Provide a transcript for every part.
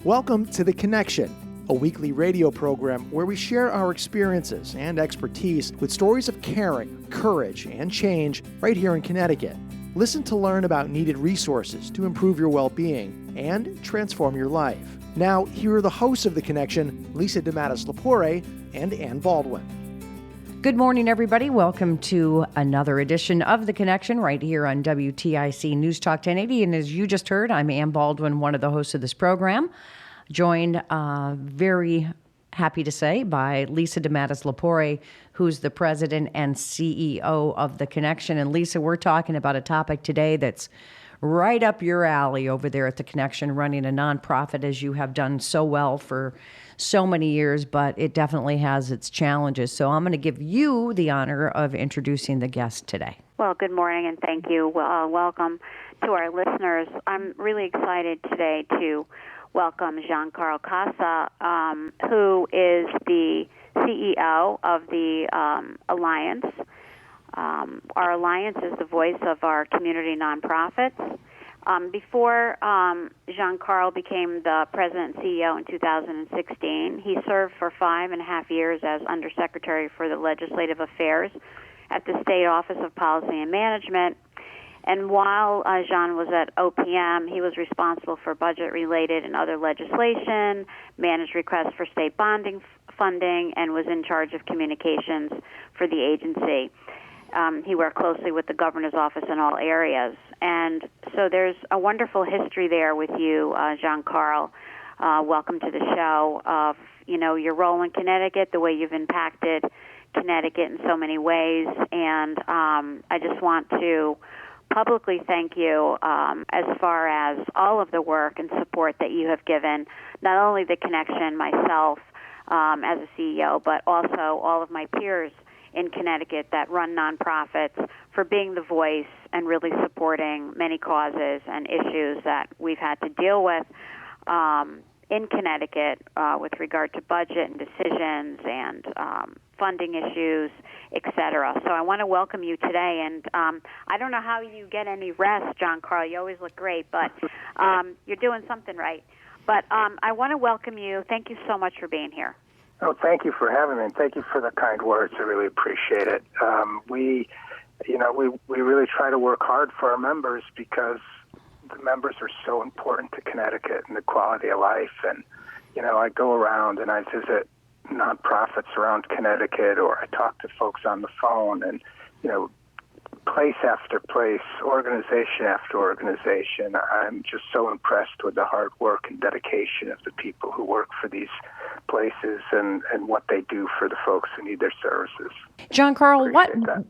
Welcome to The Connection, a weekly radio program where we share our experiences and expertise with stories of caring, courage, and change right here in Connecticut. Listen to learn about needed resources to improve your well-being and transform your life. Now, here are the hosts of The Connection, Lisa DeMatteis-Lepore and Ann Baldwin. Good morning, everybody. Welcome to another edition of The Connection right here on WTIC News Talk 1080. And as you just heard, I'm Ann Baldwin, one of the hosts of this program, joined, very happy to say, by Lisa DeMatteis-Lepore, who's the president and CEO of The Connection. And Lisa, we're talking about a topic today that's right up your alley over there at The Connection, running a nonprofit as you have done so well for so many years, but it definitely has its challenges. So I'm going to give you the honor of introducing the guest today. Well, good morning and thank you. Welcome to our listeners. I'm really excited today to welcome Jean-Carl Casa, who is the CEO of the Alliance. Our Alliance is the voice of our community nonprofits. Before Jean-Carl became the president and CEO in 2016, he served for 5.5 years as Undersecretary for the Legislative Affairs at the State Office of Policy and Management. And while Jean was at OPM, he was responsible for budget-related and other legislation, managed requests for state bonding funding, and was in charge of communications for the agency. He worked closely with the governor's office in all areas. And so there's a wonderful history there with you, Jean-Carl. Welcome to the show of, your role in Connecticut, the way you've impacted Connecticut in so many ways. And I just want to publicly thank you as far as all of the work and support that you have given, not only the Connection, myself as a CEO, but also all of my peers in Connecticut that run nonprofits, for being the voice and really supporting many causes and issues that we've had to deal with in Connecticut with regard to budget and decisions and funding issues, et cetera. So I want to welcome you today. And I don't know how you get any rest, Jean-Carl. You always look great, but you're doing something right. But I want to welcome you. Thank you so much for being here. Oh, thank you for having me, and thank you for the kind words. I really appreciate it. We really try to work hard for our members because the members are so important to Connecticut and the quality of life. And, I go around and I visit nonprofits around Connecticut, or I talk to folks on the phone, and, place after place, organization after organization. I'm just so impressed with the hard work and dedication of the people who work for these places and what they do for the folks who need their services. Jean-Carl,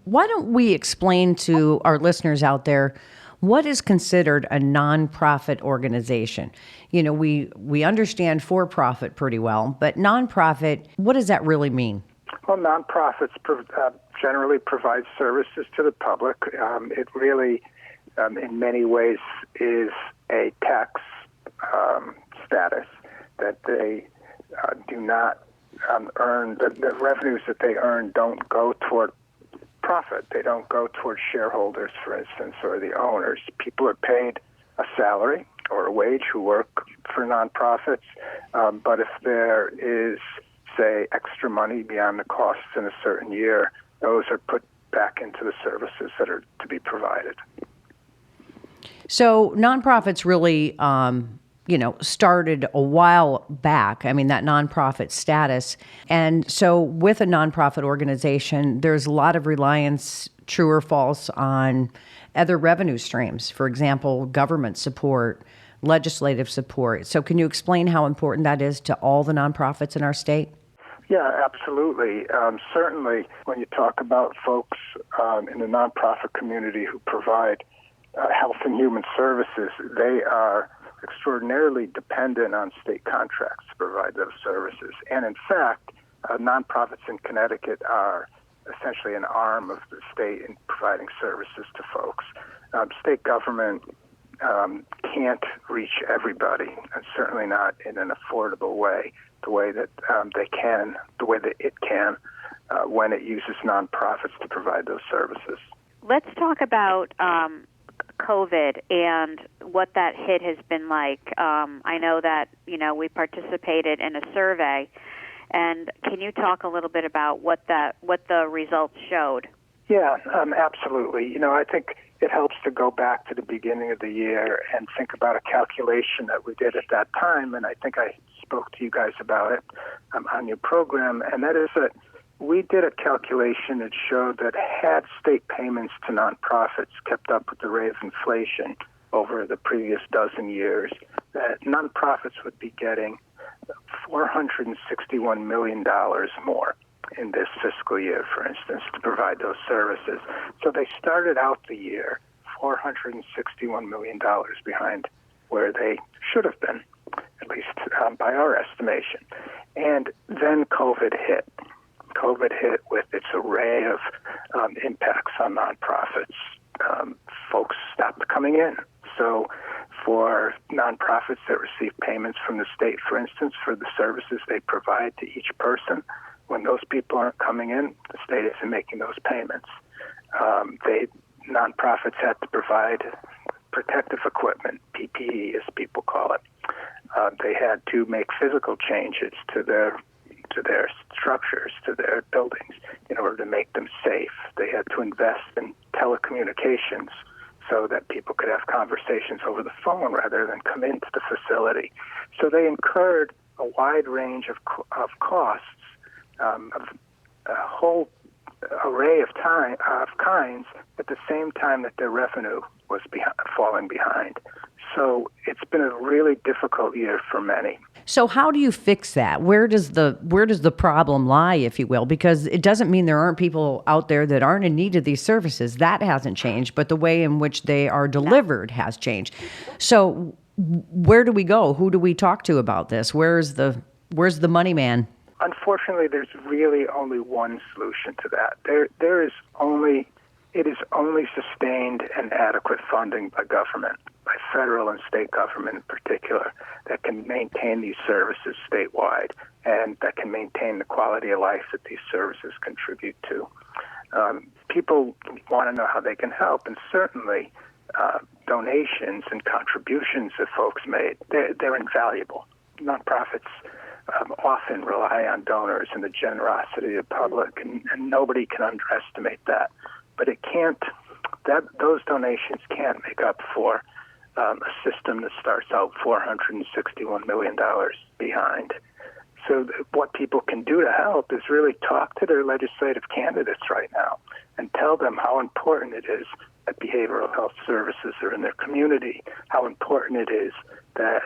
why don't we explain to our listeners out there what is considered a nonprofit organization? We understand for-profit pretty well, but nonprofit, what does that really mean? Well, nonprofits generally provide services to the public. It really, in many ways, is a tax status that they do not earn. The revenues that they earn don't go toward profit. They don't go toward shareholders, for instance, or the owners. People are paid a salary or a wage who work for nonprofits, but if there is, say, extra money beyond the costs in a certain year, those are put back into the services that are to be provided. So nonprofits really, started a while back. I mean, that nonprofit status. And so with a nonprofit organization, there's a lot of reliance, true or false, on other revenue streams. For example, government support, legislative support. So can you explain how important that is to all the nonprofits in our state? Yeah, absolutely. Certainly, when you talk about folks in the nonprofit community who provide health and human services, they are extraordinarily dependent on state contracts to provide those services. And in fact, nonprofits in Connecticut are essentially an arm of the state in providing services to folks. State government can't reach everybody, and certainly not in an affordable way, the way that it can when it uses nonprofits to provide those services. Let's talk about COVID and what that hit has been like. I know that, we participated in a survey, and can you talk a little bit about what the results showed? Yeah, absolutely. I think it helps to go back to the beginning of the year and think about a calculation that we did at that time, and I think I spoke to you guys about it on your program, and that is that we did a calculation that showed that had state payments to nonprofits kept up with the rate of inflation over the previous dozen years, that nonprofits would be getting $461 million more in this fiscal year, for instance, to provide those services. So they started out the year $461 million behind where they should have been, at least by our estimation. And then COVID hit. COVID hit with its array of impacts on nonprofits. Folks stopped coming in. So for nonprofits that receive payments from the state, for instance, for the services they provide to each person, when those people aren't coming in, the state isn't making those payments. Nonprofits had to provide protective equipment, PPE as people call it. They had to make physical changes to their structures, to their buildings, in order to make them safe. They had to invest in telecommunications so that people could have conversations over the phone rather than come into the facility. So they incurred a wide range of costs, of a whole array of kinds, at the same time that their revenue was falling behind. So it's been a really difficult year for many. So how do you fix that? Where does the problem lie, if you will? Because it doesn't mean there aren't people out there that aren't in need of these services. That hasn't changed, but the way in which they are delivered has changed. So where do we go? Who do we talk to about this? Where's the money man? Unfortunately, there's really only one solution to that. It is only sustained and adequate funding by government, by federal and state government in particular, that can maintain these services statewide and that can maintain the quality of life that these services contribute to. People want to know how they can help, and certainly donations and contributions that folks made, they're invaluable. Nonprofits often rely on donors and the generosity of the public, and nobody can underestimate that. But those donations can't make up for a system that starts out $461 million behind. So what people can do to help is really talk to their legislative candidates right now and tell them how important it is that behavioral health services are in their community, how important it is that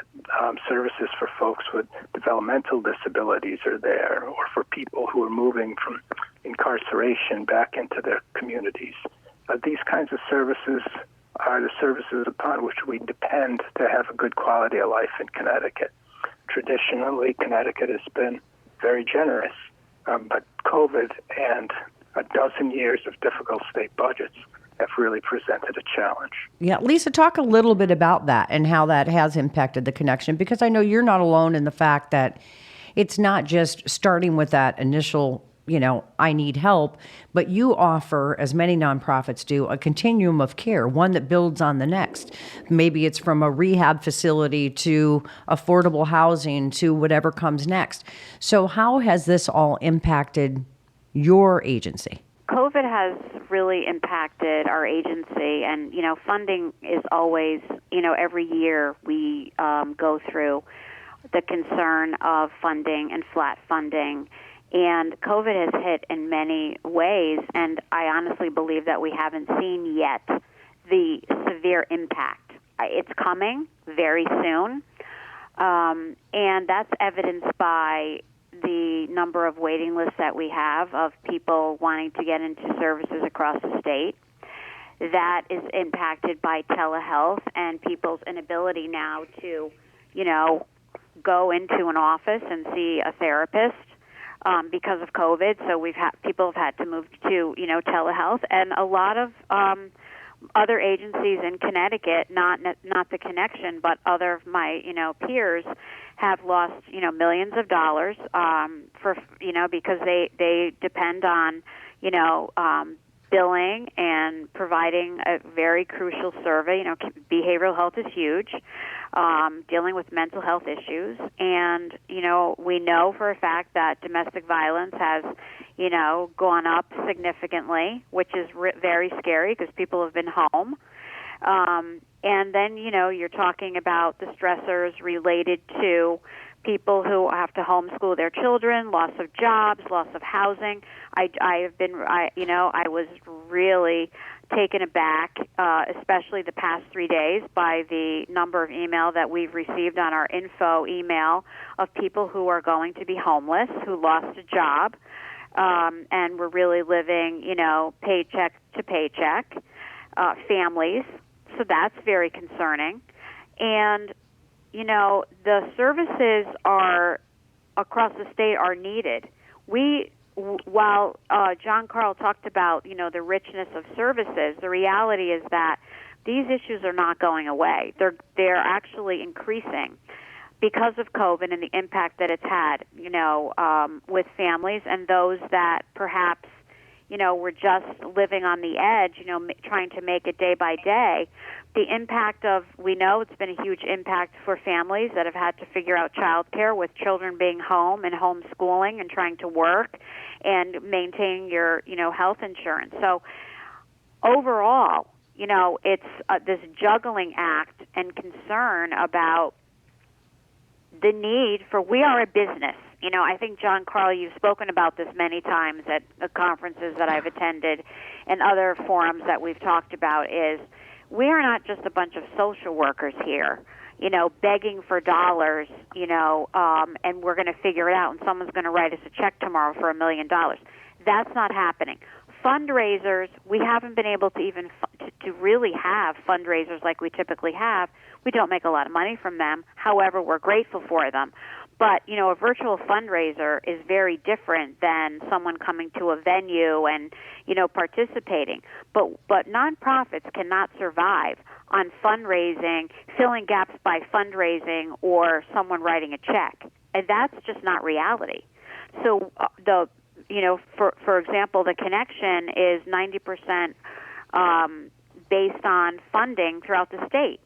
services for folks with developmental disabilities are there, or for people who are moving from incarceration back into their communities. These kinds of services are the services upon which we depend to have a good quality of life in Connecticut. Traditionally, Connecticut has been very generous, but COVID and a dozen years of difficult state budgets have really presented a challenge. Yeah, Lisa, talk a little bit about that and how that has impacted the connection, because I know you're not alone in the fact that it's not just starting with that initial, I need help, but you offer, as many nonprofits do, a continuum of care, one that builds on the next. Maybe it's from a rehab facility to affordable housing to whatever comes next. So how has this all impacted your agency? COVID has really impacted our agency, and funding is always, every year we go through the concern of funding and flat funding, and COVID has hit in many ways, and I honestly believe that we haven't seen yet the severe impact. It's coming very soon, and that's evidenced by the number of waiting lists that we have of people wanting to get into services across the state. That is impacted by telehealth and people's inability now to, go into an office and see a therapist because of COVID. So people have had to move to, telehealth, and a lot of other agencies in Connecticut, not the connection, but other of my, peers, have lost, millions of dollars because they depend on, billing and providing a very crucial survey. Behavioral health is huge, dealing with mental health issues. And, we know for a fact that domestic violence has, gone up significantly, which is very scary because people have been home. And then, you're talking about the stressors related to people who have to homeschool their children, loss of jobs, loss of housing. I was really taken aback, especially the past 3 days, by the number of email that we've received on our info email of people who are going to be homeless, who lost a job, and were really living, paycheck to paycheck, families. So that's very concerning. And the services are across the state are needed. While John Carl talked about, the richness of services, the reality is that these issues are not going away. They're actually increasing because of COVID and the impact that it's had, with families and those that perhaps, were just living on the edge, trying to make it day by day. The impact we know it's been a huge impact for families that have had to figure out childcare with children being home and homeschooling and trying to work and maintaining your, health insurance. So overall, it's this juggling act and concern about the need for, we are a business. I think, John Carl, you've spoken about this many times at the conferences that I've attended and other forums that we've talked about, is we are not just a bunch of social workers here, begging for dollars, and we're going to figure it out and someone's going to write us a check tomorrow for $1 million. That's not happening. Fundraisers, we haven't been able to even to really have fundraisers like we typically have. We don't make a lot of money from them. However, we're grateful for them. But, a virtual fundraiser is very different than someone coming to a venue and, participating. But nonprofits cannot survive on fundraising, filling gaps by fundraising, or someone writing a check. And that's just not reality. So for example, the connection is 90% based on funding throughout the state.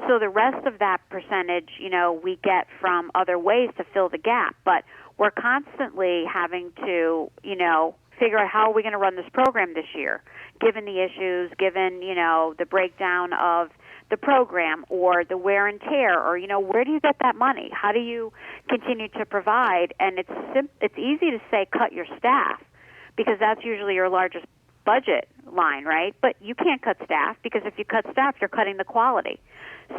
So the rest of that percentage, we get from other ways to fill the gap. But we're constantly having to, figure out how are we going to run this program this year, given the issues, given, the breakdown of the program or the wear and tear, or, where do you get that money? How do you continue to provide? And it's easy to say cut your staff because that's usually your largest budget line, right? But you can't cut staff because if you cut staff, you're cutting the quality.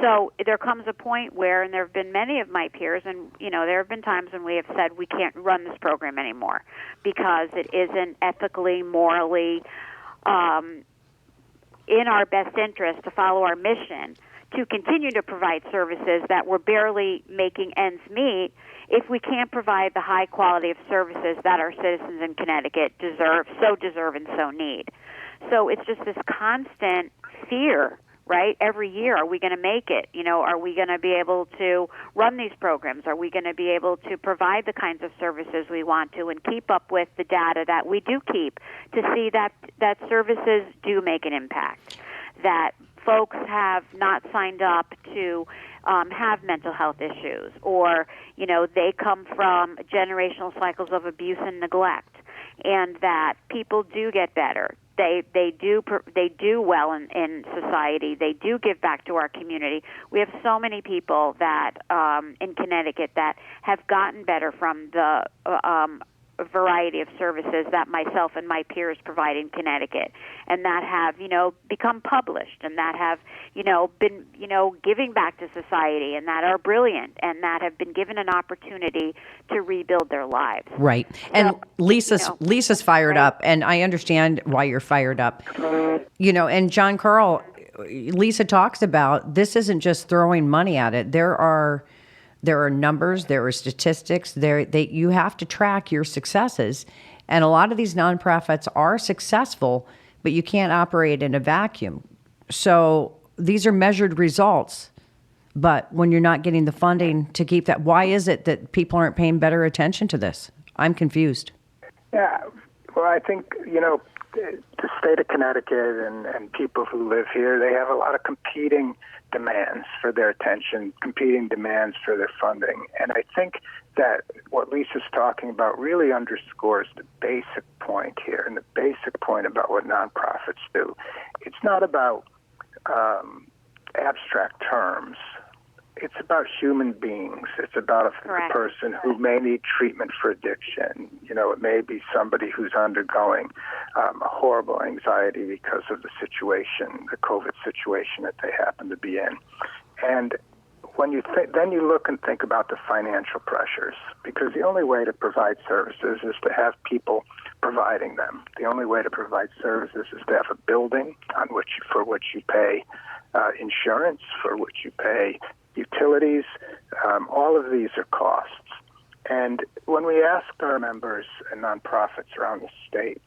So there comes a point where, and there have been many of my peers, and there have been times when we have said we can't run this program anymore because it isn't ethically, morally, in our best interest to follow our mission to continue to provide services that we're barely making ends meet if we can't provide the high quality of services that our citizens in Connecticut deserve and so need. So it's just this constant fear, right? Every year, are we going to make it? Are we going to be able to run these programs? Are we going to be able to provide the kinds of services we want to and keep up with the data that we do keep to see that services do make an impact, that folks have not signed up to have mental health issues, or, they come from generational cycles of abuse and neglect, and that people do get better. They do well in society. They do give back to our community. We have so many people that in Connecticut that have gotten better from the variety of services that myself and my peers provide in Connecticut, and that have become published, and that have been giving back to society, and that are brilliant, and that have been given an opportunity to rebuild their lives. Right. And so, Lisa's fired up, and I understand why you're fired up. And John Carl, Lisa talks about this isn't just throwing money at it. There are numbers, there are statistics, you have to track your successes. And a lot of these nonprofits are successful, but you can't operate in a vacuum. So these are measured results. But when you're not getting the funding to keep that, why is it that people aren't paying better attention to this? I'm confused. Yeah, well, I think, the state of Connecticut and people who live here, they have a lot of competing demands for their attention, competing demands for their funding. And I think that what Lisa's talking about really underscores the basic point here, and the basic point about what nonprofits do. It's not about abstract terms. It's about human beings. It's about a person who may need treatment for addiction. It may be somebody who's undergoing a horrible anxiety because of the situation, the COVID situation that they happen to be in. And when you then you look and think about the financial pressures, because the only way to provide services is to have people providing them. The only way to provide services is to have a building for which you pay insurance, for which you pay utilities. All of these are costs. And when we asked our members and nonprofits around the state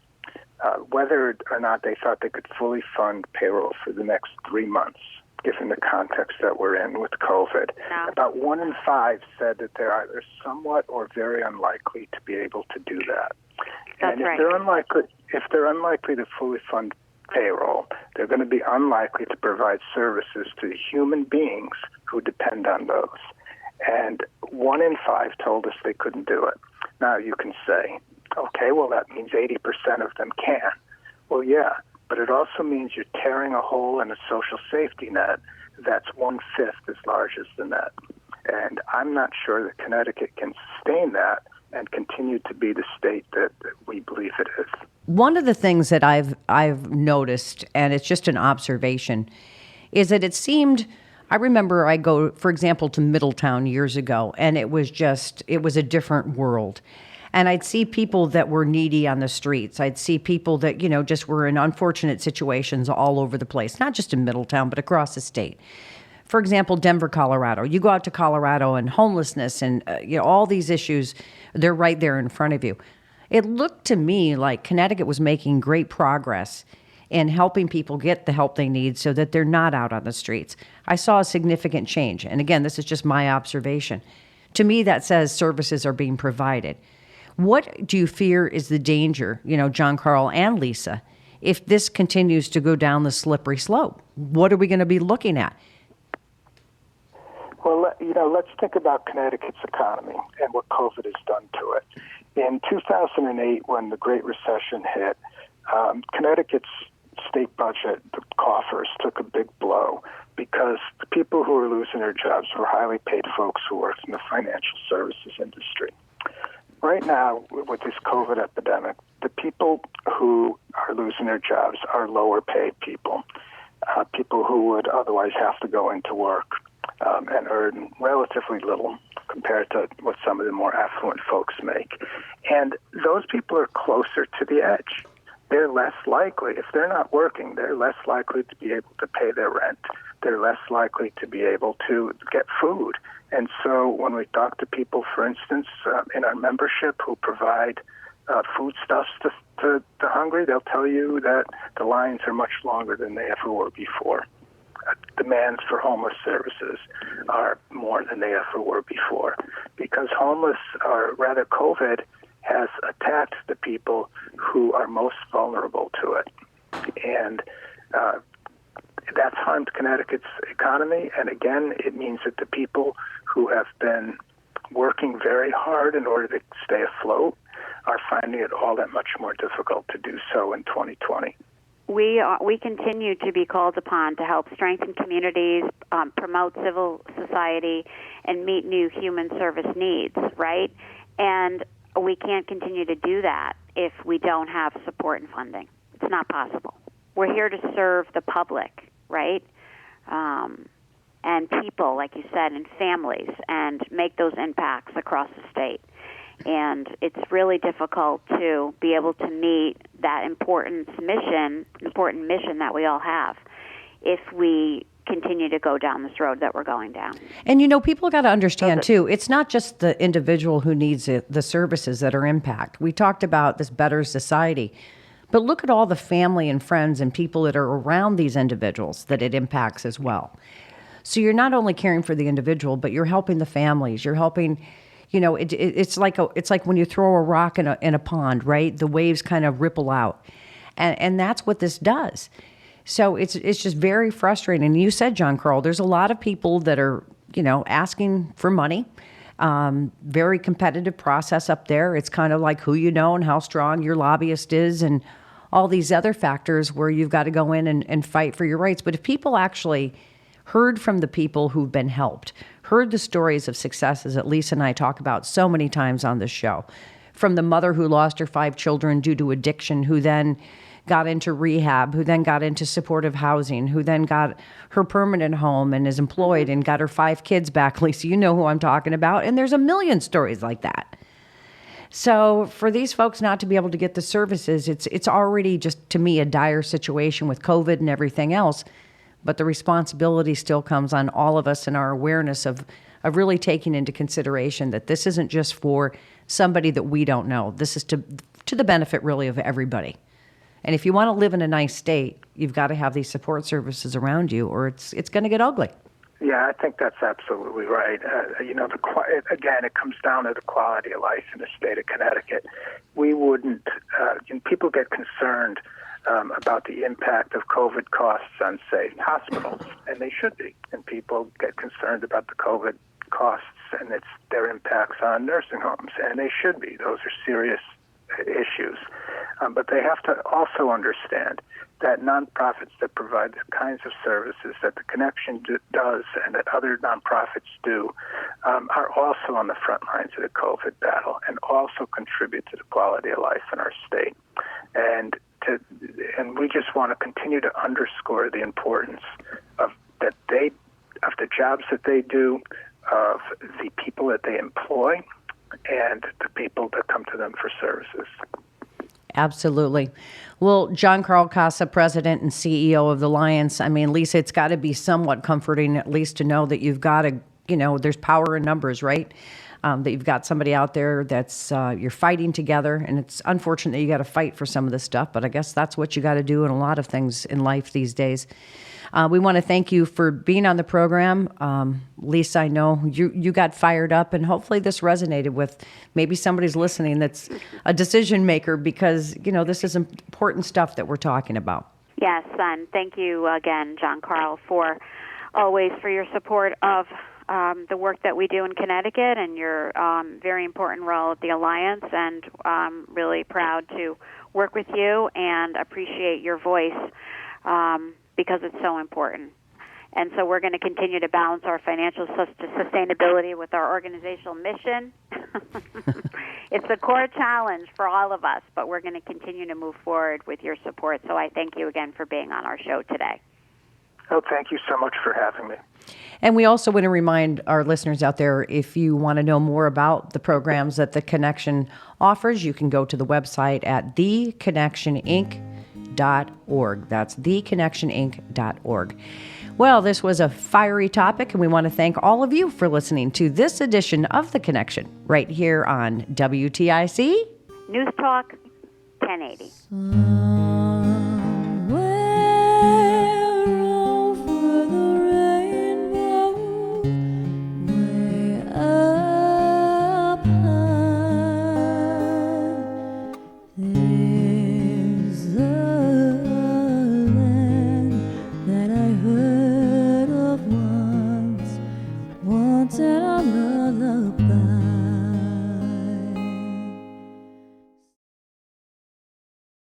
whether or not they thought they could fully fund payroll for the next 3 months, given the context that we're in with COVID, about 1 in 5 said that they're either somewhat or very unlikely to be able to do that. That's and if they're unlikely to fully fund payroll, they're going to be unlikely to provide services to the human beings who depend on those. And 1 in 5 told us they couldn't do it. Now you can say, okay, well that means 80% of them can. Well, yeah, but it also means you're tearing a hole in a social safety net that's 1/5 as large as the net. And I'm not sure that Connecticut can sustain that and continue to be the state that we believe it is. One of the things that I've noticed, and it's just an observation, is that it seemed, I remember I go, for example, to Middletown years ago, and it was a different world. And I'd see people that were needy on the streets. I'd see people that, just were in unfortunate situations all over the place, not just in Middletown, but across the state. For example, Denver, Colorado. You go out to Colorado and homelessness and all these issues, they're right there in front of you. It looked to me like Connecticut was making great progress in helping people get the help they need so that they're not out on the streets. I saw a significant change. And again, this is just my observation. To me, that says services are being provided. What do you fear is the danger, John Carl and Lisa, if this continues to go down the slippery slope? What are we going to be looking at? Well, let's think about Connecticut's economy and what COVID has done to it. In 2008, when the Great Recession hit, Connecticut's state budget, the coffers, took a big blow because the people who were losing their jobs were highly paid folks who worked in the financial services industry. Right now, with this COVID epidemic, the people who are losing their jobs are lower paid people, people who would otherwise have to go into work and earn relatively little compared to what some of the more affluent folks make. And those people are closer to the edge. They're less likely, if they're not working, they're less likely to be able to pay their rent. They're less likely to be able to get food. And so when we talk to people, for instance, in our membership who provide foodstuffs to the hungry, they'll tell you that the lines are much longer than they ever were before. Demands for homeless services are more than they ever were before because COVID has attacked the people who are most vulnerable to it. And that's harmed Connecticut's economy. And again, it means that the people who have been working very hard in order to stay afloat are finding it all that much more difficult to do so in 2020. We continue to be called upon to help strengthen communities, promote civil society, and meet new human service needs, right? And we can't continue to do that if we don't have support and funding. It's not possible. We're here to serve the public, right? And people, like you said, and families, and make those impacts across the state. And it's really difficult to be able to meet that important mission that we all have if we continue to go down this road that we're going down. And people got to understand too, it's not just the individual who needs the services that are impact. We talked about this better society, but look at all the family and friends and people that are around these individuals that it impacts as well. So you're not only caring for the individual, but you're helping the families. You're helping. It's like when you throw a rock in a pond, right? The waves kind of ripple out. And that's what this does. So it's just very frustrating. And you said, John Carl, there's a lot of people that are, asking for money. Very competitive process up there. It's kind of like who you know and how strong your lobbyist is and all these other factors where you've got to go in and fight for your rights. But if people actually heard from the people who've been helped, heard the stories of successes that Lisa and I talk about so many times on this show, from the mother who lost her 5 children due to addiction, who then got into rehab, who then got into supportive housing, who then got her permanent home and is employed and got her 5 kids back. Lisa, you know who I'm talking about. And there's a million stories like that. So for these folks not to be able to get the services, it's already just, to me, a dire situation with COVID and everything else. But the responsibility still comes on all of us and our awareness of really taking into consideration that this isn't just for somebody that we don't know. This is to the benefit, really, of everybody. And if you want to live in a nice state, you've got to have these support services around you, or it's going to get ugly. Yeah, I think that's absolutely right. Again, it comes down to the quality of life in the state of Connecticut. We wouldn't, people get concerned about the impact of COVID costs on, say, hospitals, and they should be. And people get concerned about the COVID costs and their impacts on nursing homes, and they should be. Those are serious issues. But they have to also understand that nonprofits that provide the kinds of services that the Connection does and that other nonprofits do are also on the front lines of the COVID battle and also contribute to the quality of life in our state. And we just want to continue to underscore the importance of the jobs that they do, of the people that they employ, and the people that come to them for services. Absolutely. Well, John Carl Casa, President and CEO of the Alliance, I mean, Lisa, it's got to be somewhat comforting at least to know that you've got there's power in numbers, right? That you've got somebody out there that's, you're fighting together, and it's unfortunate that you got to fight for some of this stuff, but I guess that's what you got to do in a lot of things in life these days. We want to thank you for being on the program. Lisa, I know you got fired up, and hopefully this resonated with maybe somebody's listening that's a decision maker, because, this is important stuff that we're talking about. Yes, and thank you again, John Carl, for your support of the work that we do in Connecticut and your very important role at the Alliance, and really proud to work with you and appreciate your voice because it's so important. And so we're going to continue to balance our financial sustainability with our organizational mission. It's a core challenge for all of us, but we're going to continue to move forward with your support. So I thank you again for being on our show today. Oh, thank you so much for having me. And we also want to remind our listeners out there, if you want to know more about the programs that the Connection offers, you can go to the website at theconnectioninc.org. That's theconnectioninc.org. Well, this was a fiery topic, and we want to thank all of you for listening to this edition of The Connection right here on WTIC News Talk 1080.